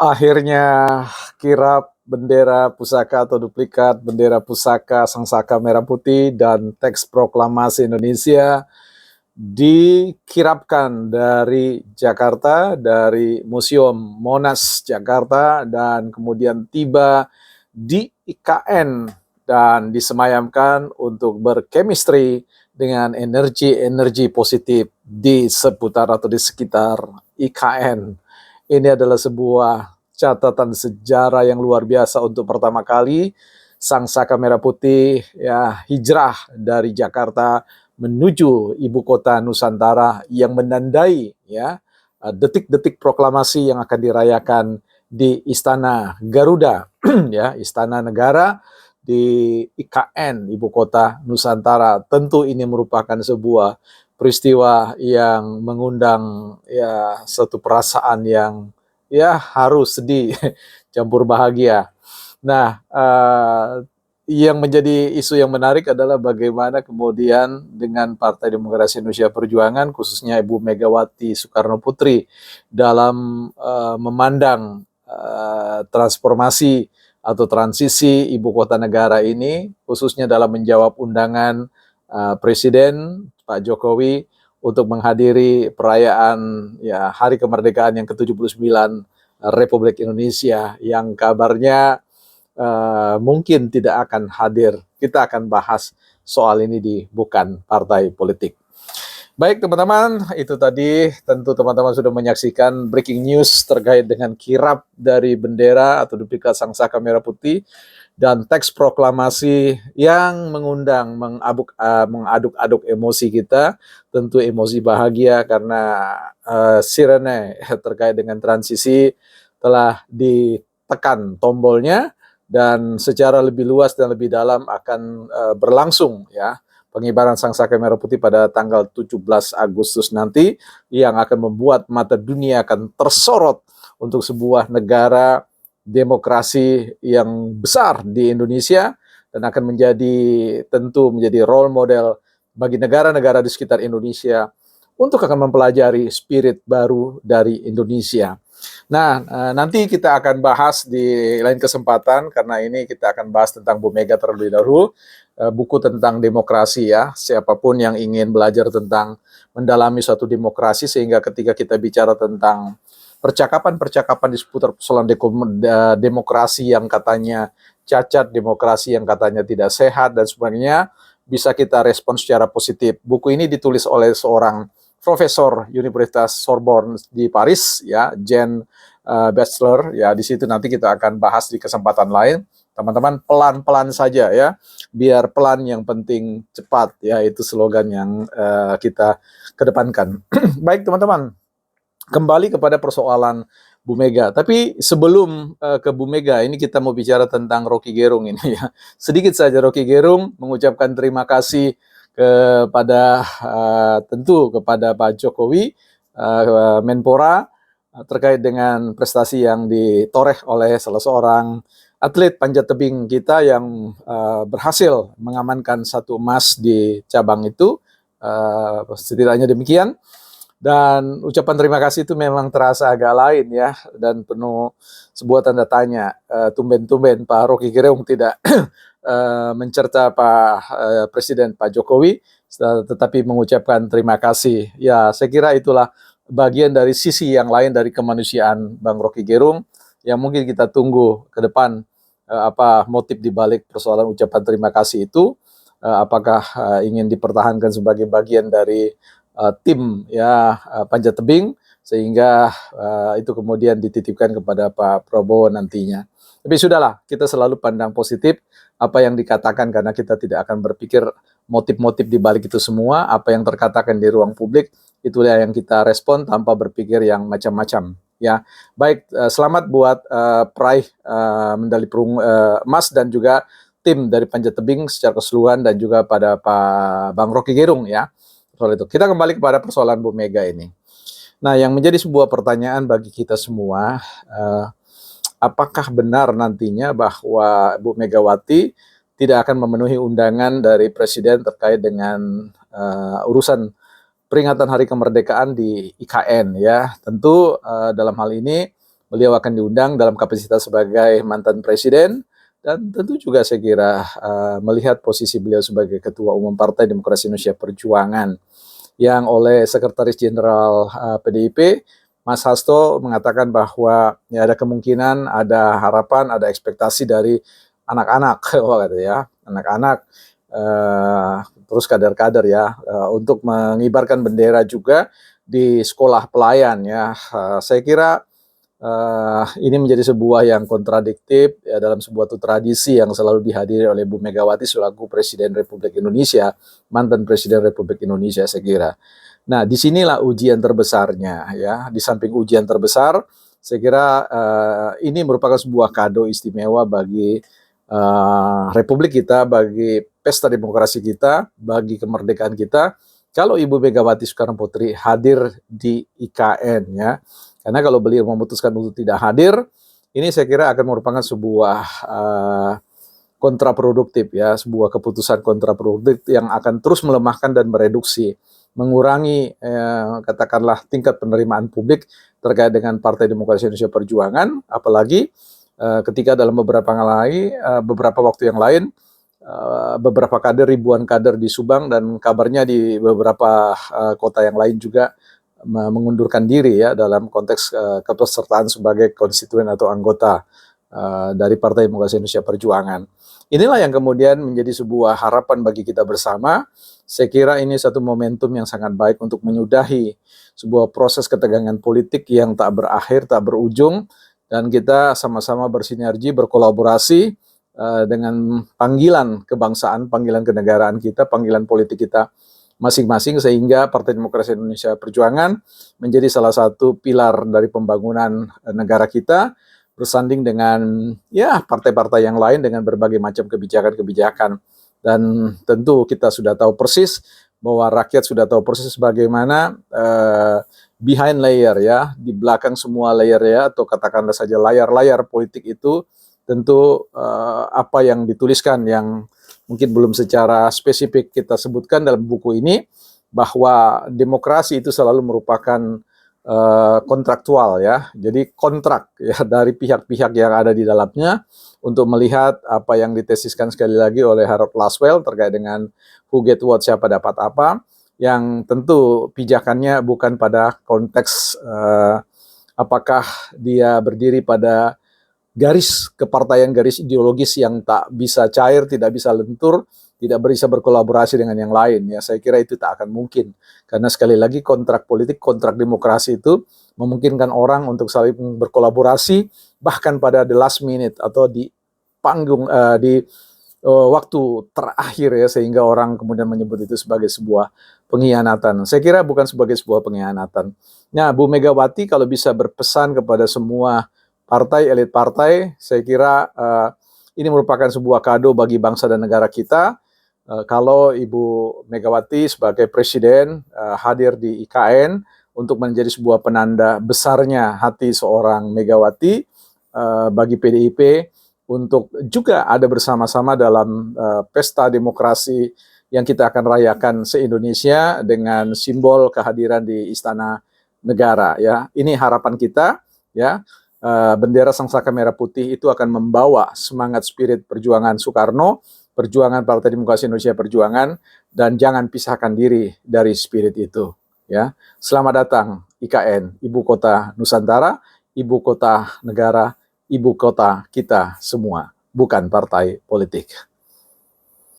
Akhirnya kirap bendera pusaka atau duplikat bendera pusaka Sangsaka Merah Putih dan teks proklamasi Indonesia dikirapkan dari Jakarta, dari Museum Monas Jakarta, dan kemudian tiba di IKN dan disemayamkan untuk berchemistry dengan energi-energi positif di seputar atau di sekitar IKN. Ini adalah sebuah catatan sejarah yang luar biasa untuk pertama kali Sangsaka Merah Putih ya hijrah dari Jakarta menuju ibu kota Nusantara yang menandai ya detik-detik proklamasi yang akan dirayakan di Istana Garuda ya, Istana Negara di IKN ibu kota Nusantara. Tentu ini merupakan sebuah peristiwa yang mengundang ya satu perasaan yang ya harus sedih campur bahagia. Nah, yang menjadi isu yang menarik adalah bagaimana kemudian dengan Partai Demokrasi Indonesia Perjuangan, khususnya Ibu Megawati Soekarno Putri, dalam memandang transformasi atau transisi ibu kota negara ini, khususnya dalam menjawab undangan Presiden Pak Jokowi untuk menghadiri perayaan ya Hari Kemerdekaan yang ke-79 Republik Indonesia yang kabarnya mungkin tidak akan hadir. Kita akan bahas soal ini di Bukan Partai Politik. Baik teman-teman, itu tadi tentu teman-teman sudah menyaksikan breaking news terkait dengan kirap dari bendera atau duplikat Sangsaka Merah Putih dan teks proklamasi yang mengundang mengaduk-aduk emosi kita, tentu emosi bahagia karena sirene terkait dengan transisi telah ditekan tombolnya dan secara lebih luas dan lebih dalam akan berlangsung ya pengibaran Sangsaka Merah Putih pada tanggal 17 Agustus nanti yang akan membuat mata dunia akan tersorot untuk sebuah negara demokrasi yang besar di Indonesia dan akan tentu menjadi role model bagi negara-negara di sekitar Indonesia untuk akan mempelajari spirit baru dari Indonesia. Nah, nanti kita akan bahas di lain kesempatan karena ini kita akan bahas tentang Bu Mega terlebih dahulu, buku tentang demokrasi ya. Siapapun yang ingin belajar tentang mendalami suatu demokrasi sehingga ketika kita bicara tentang percakapan-percakapan di seputar persoalan demokrasi yang katanya cacat, demokrasi yang katanya tidak sehat dan sebagainya, bisa kita respon secara positif. Buku ini ditulis oleh seorang Profesor Universitas Sorbonne di Paris, ya, Jean Bachelor, ya, di situ nanti kita akan bahas di kesempatan lain. Teman-teman pelan-pelan saja ya, biar pelan yang penting cepat, ya, itu slogan yang kita kedepankan. Baik teman-teman, kembali kepada persoalan Bu Mega. Tapi sebelum ke Bu Mega, ini kita mau bicara tentang Rocky Gerung ini ya. Sedikit saja Rocky Gerung mengucapkan terima kasih kepada tentu kepada Pak Jokowi, Menpora, terkait dengan prestasi yang ditoreh oleh salah seorang atlet panjat tebing kita yang berhasil mengamankan 1 emas di cabang itu, setidaknya demikian. Dan ucapan terima kasih itu memang terasa agak lain ya, dan penuh sebuah tanda tanya. Tumben-tumben Pak Rocky Gerung tidak mencerca Pak Presiden Pak Jokowi, tetapi mengucapkan terima kasih. Ya, saya kira itulah bagian dari sisi yang lain dari kemanusiaan Bang Rocky Gerung yang mungkin kita tunggu ke depan apa motif dibalik persoalan ucapan terima kasih itu. Apakah ingin dipertahankan sebagai bagian dari tim ya panjat tebing sehingga itu kemudian dititipkan kepada Pak Prabowo nantinya. Tapi sudahlah, kita selalu pandang positif apa yang dikatakan karena kita tidak akan berpikir motif-motif di balik itu semua. Apa yang terkatakan di ruang publik itulah yang kita respon tanpa berpikir yang macam-macam. Ya, baik, selamat buat peraih medali perunggu emas dan juga tim dari panjat tebing secara keseluruhan dan juga pada Pak Bang Rocky Gerung ya. Soal itu. Kita kembali kepada persoalan Bu Mega ini. Nah, yang menjadi sebuah pertanyaan bagi kita semua, apakah benar nantinya bahwa Bu Megawati tidak akan memenuhi undangan dari Presiden terkait dengan urusan peringatan Hari Kemerdekaan di IKN ya. Tentu dalam hal ini beliau akan diundang dalam kapasitas sebagai mantan presiden, dan tentu juga saya kira melihat posisi beliau sebagai Ketua Umum Partai Demokrasi Indonesia Perjuangan, yang oleh Sekretaris Jenderal PDIP, Mas Hasto, mengatakan bahwa ya ada kemungkinan, ada harapan, ada ekspektasi dari anak-anak, ya, anak-anak, terus kader-kader ya, untuk mengibarkan bendera juga di sekolah pelayan ya. Saya kira ini menjadi sebuah yang kontradiktif ya, dalam sebuah tradisi yang selalu dihadiri oleh Bu Megawati selaku Presiden Republik Indonesia, mantan Presiden Republik Indonesia, saya kira. Nah, disinilah ujian terbesarnya ya. Di samping ujian terbesar, saya kira ini merupakan sebuah kado istimewa bagi Republik kita, bagi pesta demokrasi kita, bagi kemerdekaan kita. Kalau Ibu Megawati Soekarno Putri hadir di IKN ya. Karena kalau beliau memutuskan untuk tidak hadir, ini saya kira akan merupakan sebuah kontraproduktif ya, sebuah keputusan kontraproduktif yang akan terus melemahkan dan mereduksi, mengurangi katakanlah tingkat penerimaan publik terkait dengan Partai Demokrasi Indonesia Perjuangan, apalagi ketika dalam beberapa waktu yang lain, beberapa kader, ribuan kader di Subang dan kabarnya di beberapa kota yang lain juga mengundurkan diri ya dalam konteks kepesertaan sebagai konstituen atau anggota dari Partai Demokrasi Indonesia Perjuangan. Inilah yang kemudian menjadi sebuah harapan bagi kita bersama. Saya kira ini satu momentum yang sangat baik untuk menyudahi sebuah proses ketegangan politik yang tak berakhir, tak berujung, dan kita sama-sama bersinergi, berkolaborasi dengan panggilan kebangsaan, panggilan kenegaraan kita, panggilan politik kita masing-masing, sehingga Partai Demokrasi Indonesia Perjuangan menjadi salah satu pilar dari pembangunan negara kita, bersanding dengan ya partai-partai yang lain dengan berbagai macam kebijakan-kebijakan. Dan tentu kita sudah tahu persis bahwa rakyat sudah tahu persis bagaimana behind layer ya, di belakang semua layer ya, atau katakanlah saja layar-layar politik itu, tentu apa yang dituliskan yang mungkin belum secara spesifik kita sebutkan dalam buku ini, bahwa demokrasi itu selalu merupakan kontraktual ya. Jadi kontrak ya dari pihak-pihak yang ada di dalamnya untuk melihat apa yang ditesiskan sekali lagi oleh Harold Laswell terkait dengan who get what, siapa dapat apa, yang tentu pijakannya bukan pada konteks apakah dia berdiri pada garis kepartaian, garis ideologis yang tak bisa cair, tidak bisa lentur, tidak bisa berkolaborasi dengan yang lain. Ya, saya kira itu tak akan mungkin. Karena sekali lagi kontrak politik, kontrak demokrasi itu memungkinkan orang untuk saling berkolaborasi, bahkan pada the last minute atau di panggung, di waktu terakhir ya, sehingga orang kemudian menyebut itu sebagai sebuah pengkhianatan. Saya kira bukan sebagai sebuah pengkhianatan. Nah, Bu Megawati kalau bisa berpesan kepada semua partai, elit partai, saya kira ini merupakan sebuah kado bagi bangsa dan negara kita. Kalau Ibu Megawati sebagai presiden hadir di IKN untuk menjadi sebuah penanda besarnya hati seorang Megawati bagi PDIP untuk juga ada bersama-sama dalam pesta demokrasi yang kita akan rayakan se-Indonesia dengan simbol kehadiran di Istana Negara ya. Ini harapan kita ya. Bendera Sangsaka Merah Putih itu akan membawa semangat spirit perjuangan Soekarno, perjuangan Partai Demokrasi Indonesia Perjuangan, dan jangan pisahkan diri dari spirit itu ya. Selamat datang IKN, Ibu Kota Nusantara, Ibu Kota Negara, Ibu Kota kita semua, bukan partai politik.